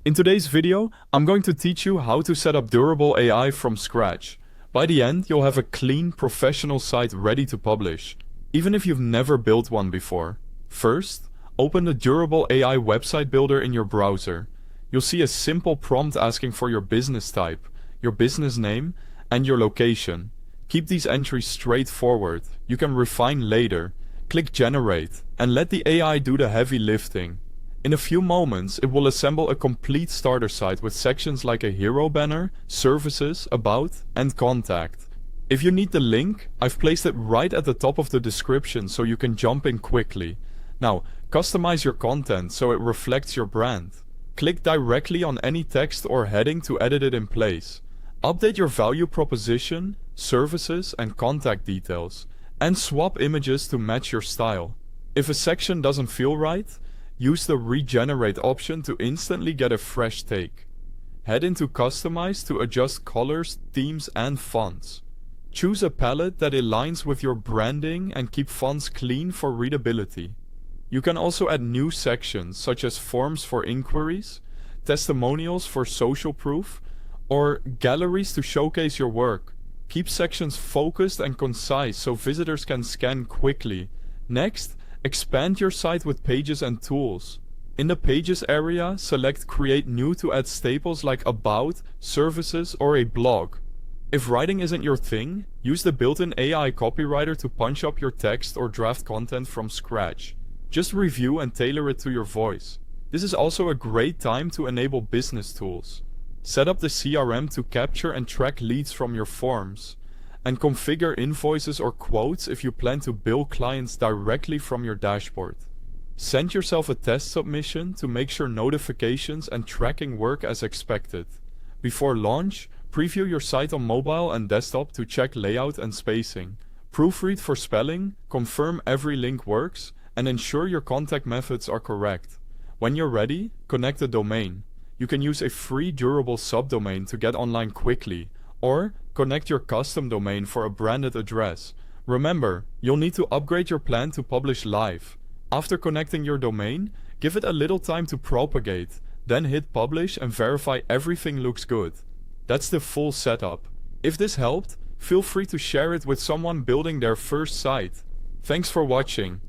In today's video, I'm going to teach you how to set up Durable AI from scratch. By the end, you'll have a clean, professional site ready to publish, even if you've never built one before. First, open the Durable AI website builder in your browser. You'll see a simple prompt asking for your business type, your business name, and your location. Keep these entries straightforward. You can refine later. Click Generate, and let the AI do the heavy lifting. In a few moments, it will assemble a complete starter site with sections like a hero banner, services, about, and contact. If you need the link, I've placed it right at the top of the description so you can jump in quickly. Now, customize your content so it reflects your brand. Click directly on any text or heading to edit it in place. Update your value proposition, services, and contact details, and swap images to match your style. If a section doesn't feel right, use the Regenerate option to instantly get a fresh take. Head into Customize to adjust colors, themes, and fonts. Choose a palette that aligns with your branding and keep fonts clean for readability. You can also add new sections such as forms for inquiries, testimonials for social proof, or galleries to showcase your work. Keep sections focused and concise so visitors can scan quickly. Next, expand your site with pages and tools. In the Pages area, select Create New to add staples like About, Services, or a blog. If writing isn't your thing, use the built-in AI copywriter to punch up your text or draft content from scratch. Just review and tailor it to your voice. This is also a great time to enable business tools. Set up the CRM to capture and track leads from your forms, and configure invoices or quotes if you plan to bill clients directly from your dashboard. Send yourself a test submission to make sure notifications and tracking work as expected. Before launch, preview your site on mobile and desktop to check layout and spacing. Proofread for spelling, confirm every link works, and ensure your contact methods are correct. When you're ready, connect the domain. You can use a free durable subdomain to get online quickly, or connect your custom domain for a branded address. Remember, you'll need to upgrade your plan to publish live. After connecting your domain, give it a little time to propagate, then hit publish and verify everything looks good. That's the full setup. If this helped, feel free to share it with someone building their first site. Thanks for watching.